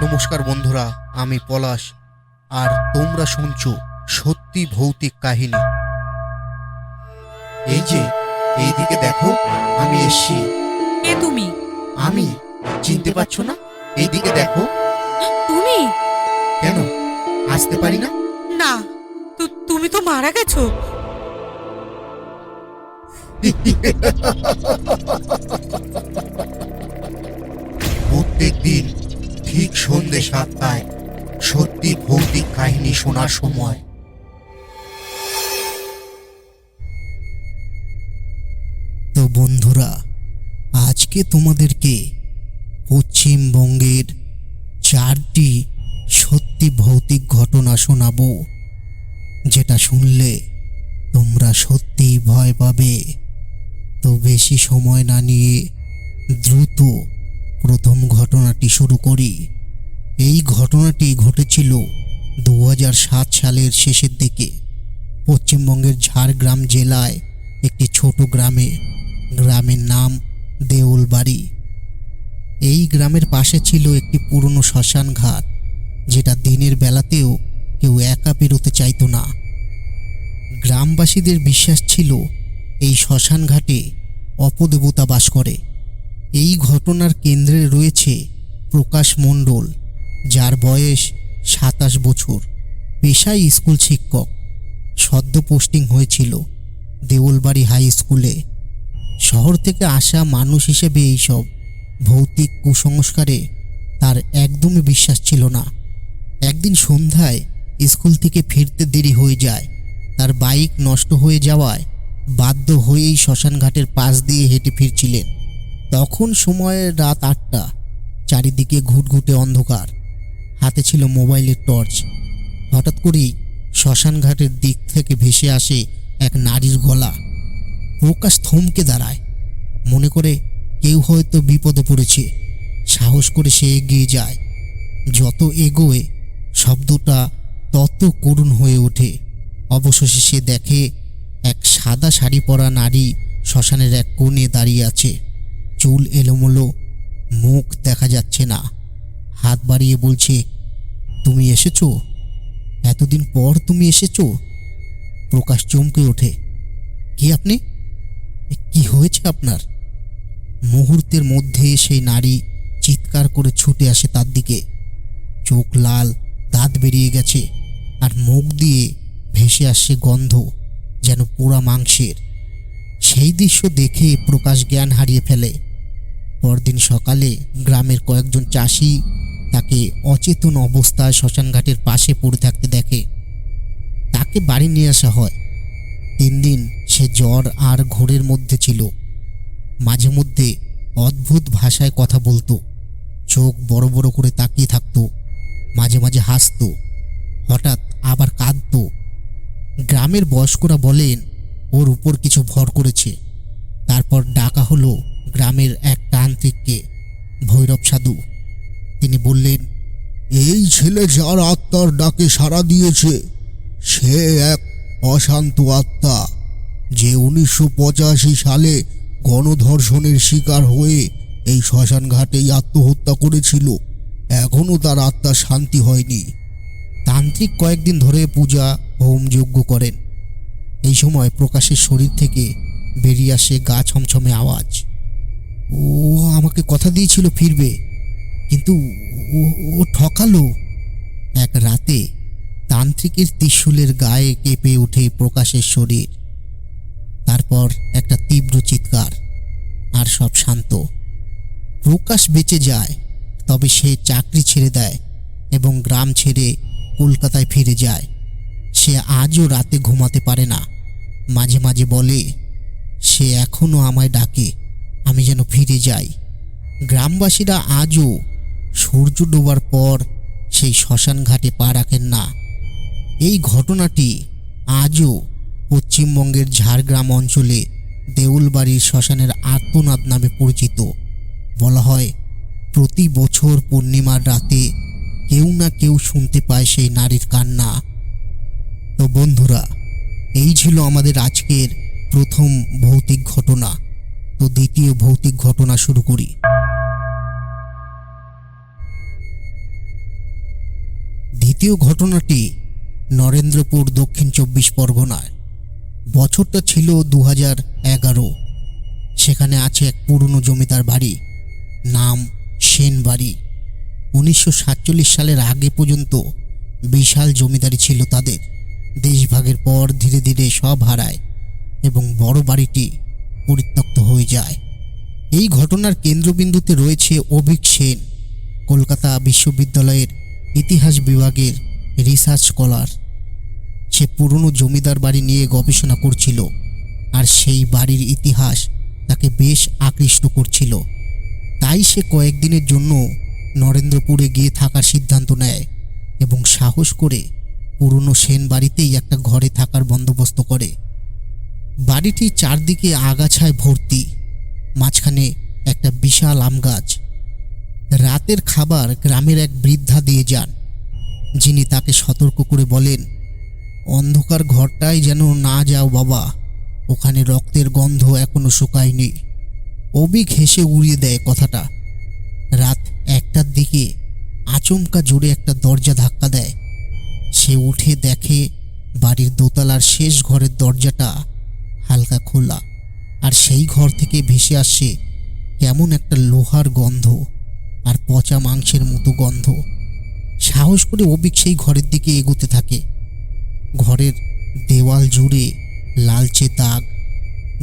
নমস্কার বন্ধুরা, আমি পলাশ আর তোমরা শুনছো সত্যি ভৌতিক কাহিনী। এই যে এইদিকে দেখো, আমি এসছি। কে তুমি? আমি চিনতে পারছো না? এইদিকে দেখো। তুমি? কেন আসতে পারি না? না, তুমি তো মারা গেছো। প্রত্যেক দিন ঠিক সন্ধ্যে 7টায় সত্যি ভৌতিক কাহিনী শোনার সময়। তো বন্ধুরা, আজকে তোমাদেরকে পশ্চিমবঙ্গের 4টি সত্যি ভৌতিক ঘটনা শোনাবো, যেটা শুনলে তোমরা সত্যিই ভয় পাবে। তো বেশি সময় না নিয়ে দ্রুত প্রথম ঘটনাটি শুরু করি। এই ঘটনাটি ঘটেছিল 2007 সালের শেষের দিকে পশ্চিমবঙ্গের ঝাড়গ্রাম জেলায় একটি ছোট গ্রামের নাম দেউলবাড়ি। এই গ্রামের পাশে ছিল একটি পুরনো শ্মশান ঘাট, যেটা দিনের বেলাতেও কেউ একা পেরোতে চাইতো না। গ্রামবাসীদের বিশ্বাস ছিল এই শ্মশান ঘাটে অপদেবতা বাস করে। এই ঘটনার কেন্দ্রে রয়েছে প্রকাশ মণ্ডল, যার বয়স 27 বছর, পেশায় স্কুল শিক্ষক। সদ্য পোস্টিং হয়েছিল দেউলবাড়ি হাই স্কুলে। শহর থেকে আসা মানুষ হিসেবে এইসব ভৌতিক কুসংস্কারে তার একদমই বিশ্বাস ছিল না। একদিন সন্ধ্যায় স্কুল থেকে ফিরতে দেরি হয়ে যায়। তার বাইক নষ্ট হয়ে যাওয়ায় বাধ্য হয়েই শ্মশানঘাটের পাশ দিয়ে হেঁটে ফিরছিলেন। তখন সময় রাত 8টা, চারিদিকে ঘুটঘুটে অন্ধকার, হাতে ছিল মোবাইলের টর্চ। হঠাৎ করেই শ্মশানঘাটের দিক থেকে ভেসে আসে এক নারীর গলা। প্রকাশ থমকে দাঁড়ায়, মনে করে কেউ হয়তো বিপদে পড়েছে। সাহস করে সে এগিয়ে যায়। যত এগোয় শব্দটা তত করুণ হয়ে ওঠে। অবশেষে সে দেখে এক সাদা শাড়ি পরা নারী শ্মশানের এক কোণে দাঁড়িয়ে আছে। চুল এলোমেলো, মুখ দেখা যাচ্ছে না। হাত বাড়িয়ে বলছে, তুমি এসেছো? এতদিন পর তুমি এসেছো? প্রকাশ চমকে ওঠে, কি আপনি? কি হয়েছে আপনার? মুহূর্তের মধ্যে সেই নারী চিৎকার করে ছুটে আসে তার দিকে। চোখ লাল, দাঁত বেরিয়ে গেছে, আর মুখ দিয়ে ভেসে আসছে গন্ধ যেন পোড়া মাংসের। সেই দৃশ্য দেখে প্রকাশ জ্ঞান হারিয়ে ফেলে। পরদিন সকালে গ্রামের কয়েকজন চাষি তাকে অচেতন অবস্থায় শ্মশানঘাটের পাশে পড়ে থাকতে দেখে। তাকে বাড়ি নিয়ে আসা হয়। 3 দিন সে জ্বর আর ঘোরের মধ্যে ছিল। মাঝে মধ্যে অদ্ভুত ভাষায় কথা বলতো, চোখ বড় বড় করে তাকিয়ে থাকতো, মাঝে মাঝে হাসতো, হঠাৎ আবার কাঁদতো। গ্রামের বয়স্করা বলেন ওর উপর কিছু ভর করেছে। তারপর ডাকা হলো গ্রামের এক তান্ত্রিককে, ভৈরব সাধু। তিনি বললেন, এই ছেলে যার আত্মার ডাকে সাড়া দিয়েছে সে এক অশান্ত আত্মা, যে 1985 সালে গণধর্ষণের শিকার হয়ে এই শ্মশান ঘাটেই আত্মহত্যা করেছিল। এখনো তার আত্মার শান্তি হয়নি। তান্ত্রিক কয়েকদিন ধরে পূজা হোম যজ্ঞ করেন। এই সময় প্রকাশের শরীর থেকে বেরিয়ে আসে গা ছমছমে আওয়াজ। ও আমাকে কথা দিয়েছিল ফিরবে, কিন্তু ও ঠকালো। এক রাতে তান্ত্রিকের ত্রিশূলের গায়ে কেঁপে ওঠে প্রকাশের শরীর। তারপর একটা তীব্র চিৎকার, আর সব শান্ত। প্রকাশ বেঁচে যায়, তবে সে চাকরি ছেড়ে দেয় এবং গ্রাম ছেড়ে কলকাতায় ফিরে যায়। সে আজও রাতে ঘুমাতে পারে না। মাঝে মাঝে বলে, সে এখনো আমায় ডাকে, আমি যেন ফিরে যাই। গ্রামবাসীরা আজও সূর্য ডোবার পর সেই শ্মশান ঘাটে পা রাখেন না। এই ঘটনাটি আজও পশ্চিমবঙ্গের ঝাড়গ্রাম অঞ্চলে দেউলবাড়ির শ্মশানের আর্তনাদ নামে পরিচিত। বলা হয় প্রতি বছর পূর্ণিমার রাতে কেউ না কেউ শুনতে পায় সেই নারীর কান্না। তো বন্ধুরা, এই ছিল আমাদের আজকের প্রথম ভৌতিক ঘটনা। তো দ্বিতীয় ভৌতিক ঘটনা শুরু করি। দ্বিতীয় ঘটনাটি নরেন্দ্রপুর, দক্ষিণ 24 পরগনায়। বছরটা ছিল 2011। সেখানে আছে এক পুরনো জমিদার বাড়ি, নাম সেন বাড়ি। 1947 সালের আগে পর্যন্ত বিশাল জমিদারি ছিল তাদের। দেশভাগের পর ধীরে ধীরে সব হারায় এবং বড় বাড়িটি পরিত্যক্ত হয়ে যায়। এই ঘটনার কেন্দ্রবিন্দুতে রয়েছে অভিক সেন, কলকাতা বিশ্ববিদ্যালয়ের ইতিহাস বিভাগের রিসার্চ স্কলার। সে পুরনো জমিদার বাড়ি নিয়ে গবেষণা করছিল, আর সেই বাড়ির ইতিহাস তাকে বেশ আকৃষ্ট করছিল। তাই সে কয়েকদিনের জন্য নরেন্দ্রপুরে গিয়ে থাকার সিদ্ধান্ত নেয় এবং সাহস করে পুরনো সেন বাড়িতেই একটা ঘরে থাকার বন্দোবস্ত করে। বাড়িটি চারদিকে আগাছায় ভর্তি, মাঝখানে একটা বিশাল আম গাছ। রাতের খাবার গ্রামের এক বৃদ্ধা দিয়ে যান, যিনি তাকে সতর্ক করে বলেন, অন্ধকার ঘরটায় যেন না যাও বাবা, ওখানে রক্তের গন্ধ এখনো শুকায়নি। অবিক হেসে উড়িয়ে দেয় কথাটা। রাত 1টার দিকে আচমকা জোরে একটা দরজা ধাক্কা দেয়। সে উঠে দেখে বাড়ির দোতলার শেষ ঘরের দরজাটা হালকা খোলা, আর সেই ঘর থেকে ভেসে আসছে কেমন একটা লোহার গন্ধ আর পচা মাংসের মতো গন্ধ। সাহস করে অবিক সেই ঘরের দিকে এগোতে থাকে। ঘরের দেওয়াল জুড়ে লালচে দাগ,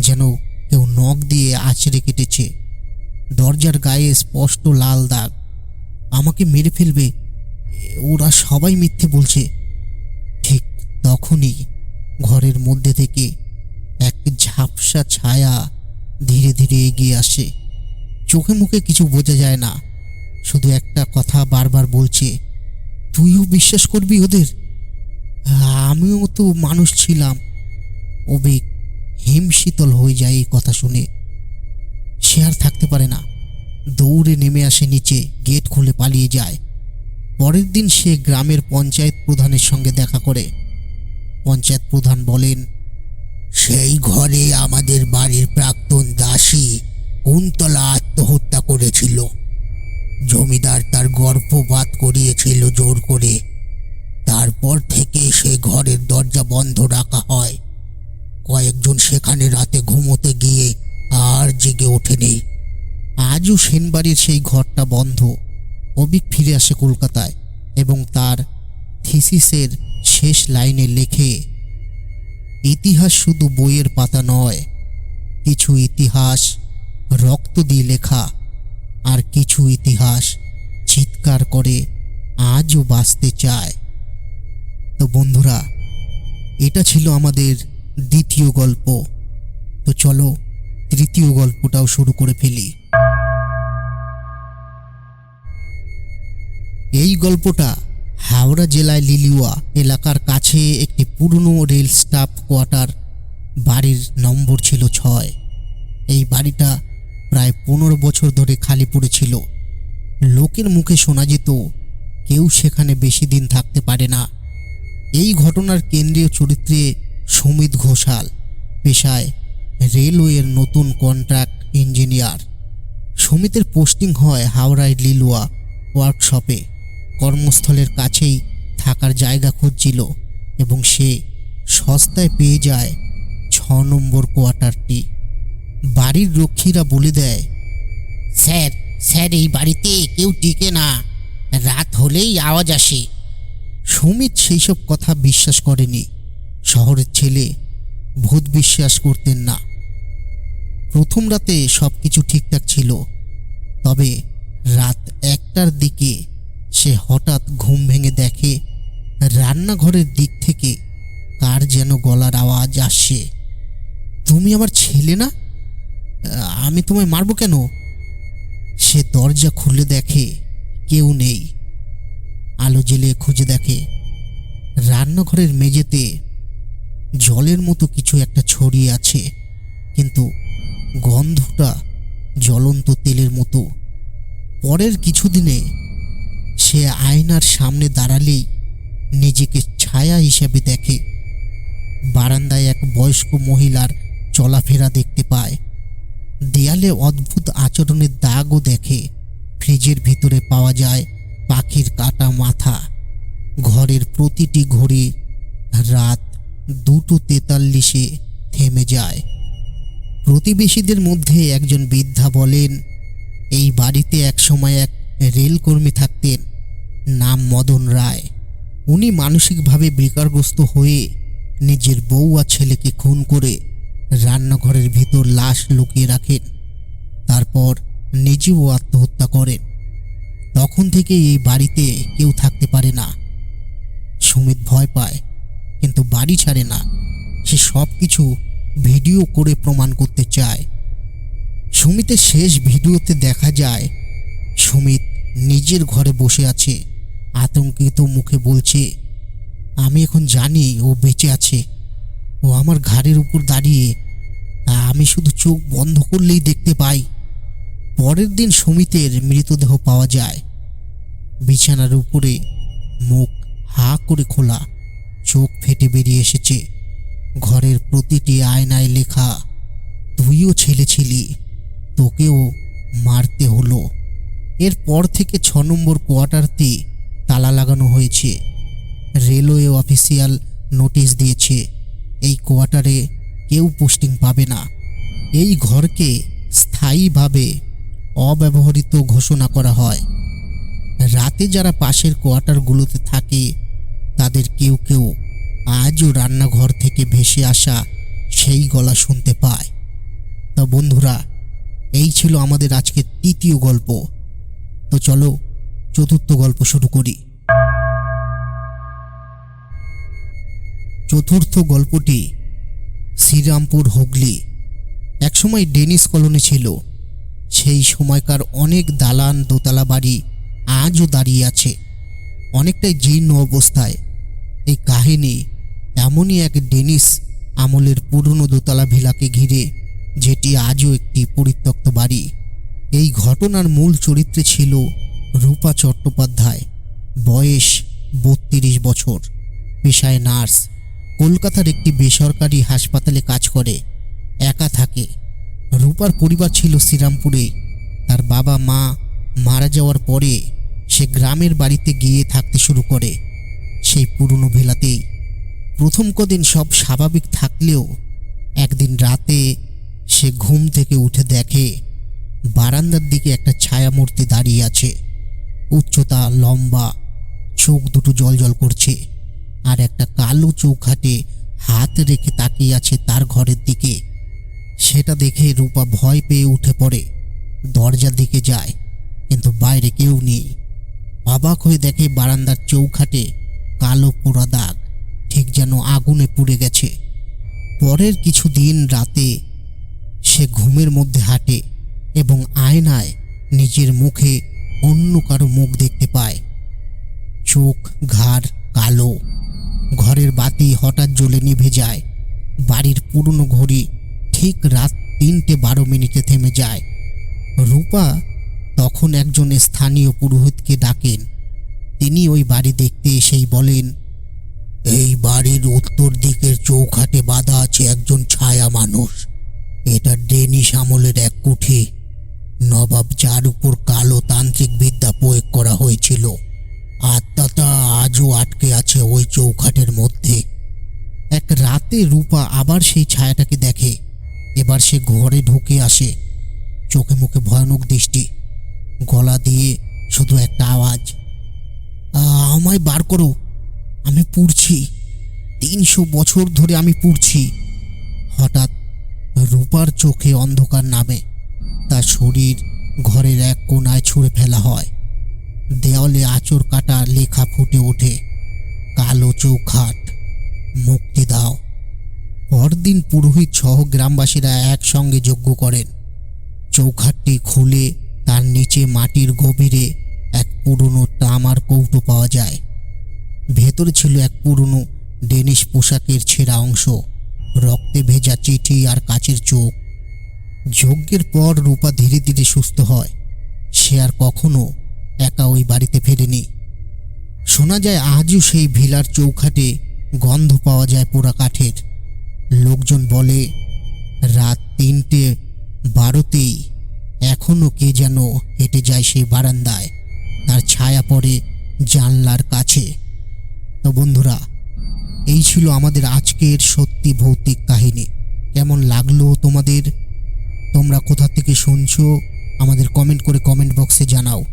যেন কেউ নখ দিয়ে আঁচড়ে কেটেছে। দরজার গায়ে স্পষ্ট লাল দাগ। আমাকে মেরে ফেলবে, ওরা সবাই মিথ্যে বলছে। ঠিক তখনই ঘরের মধ্যে থেকে এক ঝাপসা ছায়া ধীরে ধীরে এগিয়ে আসে। চোখে মুখে কিছু বোঝা যায় না, শুধু একটা কথা বারবার বলছে, তুইও বিশ্বাস করবি ওদের? আমিও তো মানুষ ছিলাম। অবিক হিমশীতল হয়ে যায় এই কথা শুনে। সে আর থাকতে পারে না, দৌড়ে নেমে আসে নিচে, গেট খুলে পালিয়ে যায়। পরের দিন সে গ্রামের পঞ্চায়েত প্রধানের সঙ্গে দেখা করে। পঞ্চায়েত প্রধান বলেন, সেই ঘরে আমাদের বাড়ির প্রাক্তন দাসী কুন্তলা আত্মহত্যা করেছিল। জমিদার তার গর্ভপাত করিয়েছিল জোর করে। তারপর থেকে সে ঘরের দরজা বন্ধ রাখা হয়। কয়েকজন সেখানে রাতে ঘুমোতে গিয়ে আর জেগে ওঠেনি। আজও সেনবাড়ির সেই ঘরটা বন্ধ। অবিক ফিরে আসে কলকাতায় এবং তার থিসিসের শেষ লাইনে লেখে, ইতিহাস শুধু বইয়ের পাতা নয়, কিছু ইতিহাস রক্ত দিয়ে লেখা, আর কিছু ইতিহাস চিৎকার করে আজও বাঁচতে চায়। তো বন্ধুরা, এটা ছিল আমাদের দ্বিতীয় গল্প। তো চলো তৃতীয় গল্পটাও শুরু করে ফেলি। এই গল্পটা হাওড়া জেলায় লিলুয়া এলাকার কাছে একটি পুরনো রেল স্টাফ কোয়ার্টার বাড়ির নম্বর ছিল 6। এই বাড়িটা প্রায় 15 বছর ধরে খালি পড়েছিল। লোকের মুখে শোনা যেত কেউ সেখানে বেশি দিন থাকতে পারে না। এই ঘটনার কেন্দ্রীয় চরিত্রে সুমিত ঘোষাল, পেশায় রেলওয়ের নতুন কন্ট্রাক্ট ইঞ্জিনিয়ার। সুমিতের পোস্টিং হয় হাওড়ায় লিলুয়া ওয়ার্কশপে। কর্মস্থলের কাছেই থাকার জায়গা খুঁজছিল এবং সে সস্তায় পেয়ে যায় 6 নম্বর কোয়ার্টারটি। বাড়ির রক্ষীরা বলে দেয়, স্যার স্যার এই বাড়িতে কেউ টিকে না, রাত হলেই আওয়াজ আসে। সুমিত সেই সব কথা বিশ্বাস করেনি। শহরের ছেলে, ভূত বিশ্বাস করতেন না। প্রথম রাতে সব কিছু ঠিকঠাক ছিল, তবে রাত 1টার দিকে সে হঠাৎ ঘুম ভেঙে দেখে রান্নাঘরের দিক থেকে কার যেন গলার আওয়াজ আসছে। তুমি আমার ছেলে না? আমি তোমায় মারবো কেন? সে দরজা খুলে দেখে কেউ নেই। আলো জ্বেলে খুঁজে দেখে রান্নাঘরের মেঝেতে জলের মতো কিছু একটা ছড়িয়ে আছে, কিন্তু গন্ধটা জ্বলন্ত তেলের মতো। পরের কিছুদিনে সে আয়নার সামনে দাঁড়ালেই নিজেকে ছায়া হিসেবে দেখে। বারান্দায় এক বয়স্ক মহিলার চলাফেরা দেখতে পায়। দেয়ালে অদ্ভুত আচরণের দাগও দেখে। ফ্রিজের ভিতরে পাওয়া যায় পাখির কাটা মাথা। ঘরের প্রতিটি ঘড়ি রাত 2:43-এ থেমে যায়। প্রতিবেশীদের মধ্যে একজন বৃদ্ধা বলেন, এই বাড়িতে একসময় এক রেলকর্মী থাকতেন, নাম মদন রায়। উনি মানসিকভাবে বিকারগ্রস্ত হয়ে নিজের বউ আর ছেলেকে খুন করে রান্নাঘরের ভিতর লাশ লুকিয়ে রাখেন, তারপর নিজেও আত্মহত্যা করেন। তখন থেকে এই বাড়িতে কেউ থাকতে পারে না। সুমিত ভয় পায়, কিন্তু বাড়ি ছাড়ে না। সে সব কিছু ভিডিও করে প্রমাণ করতে চায়। সুমিতের শেষ ভিডিওতে দেখা যায় সুমিত নিজের ঘরে বসে আছে, আতঙ্কিত মুখে বলছে, আমি এখন জানি ও বেঁচে আছে। ও আমার ঘাড়ের উপর দাঁড়িয়ে, আমি শুধু চোখ বন্ধ করলেই দেখতে পাই। পরের দিন সুমিতের মৃতদেহ পাওয়া যায়। বিছানার উপরে মুখ হা করে খোলা, চোখ ফেটে বেরিয়ে এসেছে। ঘরের প্রতিটি আয়নায় লেখা, তুইও ছেলে ছিলি, তোকেও মারতে হলো। এরপর থেকে 6 নম্বর কোয়ার্টারতে তালা লাগানো হয়েছে। রেলওয়ে অফিসিয়াল নোটিশ দিয়েছে, এই কোয়ার্টারে কেউ পোস্টিং পাবে না। এই ঘরকে স্থায়ীভাবে অব্যবহৃত ঘোষণা করা হয়। রাতে যারা পাশের কোয়ার্টারগুলোতে থাকে তাদের কেউ কেউ আজও রান্নাঘর থেকে ভেসে আসা সেই গলা শুনতে পায়। তা বন্ধুরা, এই ছিল আমাদের আজকের 3য় গল্প। তো চলো 4র্থ গল্প শুরু করি। 4র্থ গল্পটি শ্রীরামপুর, হুগলি। একসময় ডেনিস কলোনি ছিল। সেই সময়কার অনেক দালান দোতলা বাড়ি আজও দাঁড়িয়ে আছে, অনেকটাই জীর্ণ অবস্থায়। এই কাহিনী এমনই এক ডেনিস আমলের পুরনো দোতলা ভিলাকে ঘিরে, যেটি আজও একটি পরিত্যক্ত বাড়ি। এই ঘটনার মূল চরিত্রে ছিল রূপা চট্টোপাধ্যায়, বয়স 32 বছর, পেশায় নার্স। কলকাতার একটি বেসরকারি হাসপাতালে কাজ করে, একা থাকে। রূপার পরিবার ছিল শ্রীরামপুরে। তার বাবা মা মারা যাওয়ার পরে সে গ্রামের বাড়িতে গিয়ে থাকতে শুরু করে, সেই পুরনো ভিলাতেই। প্রথম কদিন সব স্বাভাবিক থাকলেও একদিন রাতে সে ঘুম থেকে উঠে দেখে বারান্দার দিকে একটা ছায়ামূর্তি দাঁড়িয়ে আছে। উচ্চতা, লম্বা, চোখ দুটো জলজল করছে, আর একটা কালো চৌখাটে হাত রেখে তাকিয়ে আছে তার ঘরের দিকে। সেটা দেখে রূপা ভয় পেয়ে উঠে পড়ে, দরজার দিকে যায়, কিন্তু বাইরে কেউ নেই। অবাক হয়ে দেখে বারান্দার চৌখাটে কালো পোড়া দাগ, ঠিক যেন আগুনে পুড়ে গেছে। পরের কিছুদিন রাতে সে ঘুমের মধ্যে হাঁটে এবং আয়নায় নিজের মুখে অন্য কারো মুখ দেখতে পায়। চোখ, ঘাড় কালো। ঘরের বাতি হঠাৎ জ্বলে নিভে যায়। বাড়ির পুরনো ঘড়ি ঠিক রাত 3:12 থেমে যায়। রূপা তখন একজন স্থানীয় পুরোহিতকে ডাকেন। তিনি ওই বাড়ি দেখতে এসেই বলেন, এই বাড়ির উত্তর দিকের চৌখাটে বাঁধা আছে একজন ছায়া মানুষ। এটা ডেনিস আমলের এক কুঠি, নবাব, যার উপর কালো তান্ত্রিক বিদ্যা প্রয়োগ করা হয়েছিল। আত্মাটা আজও আটকে আছে ওই চৌখাটের মধ্যে। এক রাতে রূপা আবার সেই ছায়াটাকে দেখে। এবার সে ঘরে ঢুকে আসে, চোখে মুখে ভয়ানক দৃষ্টি, গলা দিয়ে শুধু একটা আওয়াজ, আমায় বার করো, আমি পুড়ছি, 300 বছর ধরে আমি পুড়ছি। হঠাৎ রূপার চোখে অন্ধকার নামে। তার শরীর ঘরের এক কোণায় ছুঁড়ে ফেলা হয়। দেওয়ালে আঁচড় কাটা লেখা ফুটে ওঠে, কালো চৌখাট, মুক্তি দাও। পরদিন পুরোহিত সহ গ্রামবাসীরা একসঙ্গে যজ্ঞ করেন। চৌখাটটি খুলে তার নিচে মাটির গভীরে এক পুরনো তামার কৌটো পাওয়া যায়। ভেতরে ছিল এক পুরনো ডেনিশ পোশাকের ছেঁড়া অংশ, রক্তে ভেজা চিঠি আর কাচের চোখ। যজ্ঞের পর রূপা ধীরে ধীরে সুস্থ হয়। সে আর কখনো একা ওই বাড়িতে ফেরেনি। শোনা যায় আজও সেই ভিলার চৌখাটে গন্ধ পাওয়া যায় পোড়া কাঠের। লোকজন বলে রাত 3:12 এখনো কে যেন হেঁটে যায় সেই বারান্দায়, তার ছায়া পড়ে জানলার কাছে। তো বন্ধুরা, এই ছিল আমাদের আজকের সত্যি ভৌতিক কাহিনী। কেমন লাগলো তোমাদের? তোমরা কোথা থেকে শুনছো আমাদের কমেন্ট করে কমেন্ট বক্সে জানাও।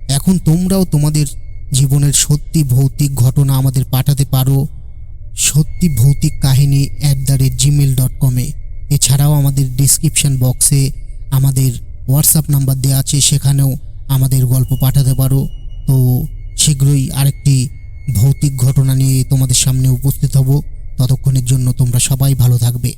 এখন তোমরাও তোমাদের জীবনের সত্যি ভৌতিক ঘটনা আমাদের পাঠাতে পারো সত্যি ভৌতিক কাহিনী @gmail.com এছাড়াও আমাদের ডিসক্রিপশন বক্সে আমাদের হোয়াটসঅ্যাপ নাম্বার দেওয়া আছে, সেখানেও আমাদের গল্প পাঠাতে পারো। তো শীঘ্রই আরেকটি ভৌতিক ঘটনা নিয়ে তোমাদের সামনে উপস্থিত হব। ততক্ষণের জন্য তোমরা সবাই ভালো থাকবে।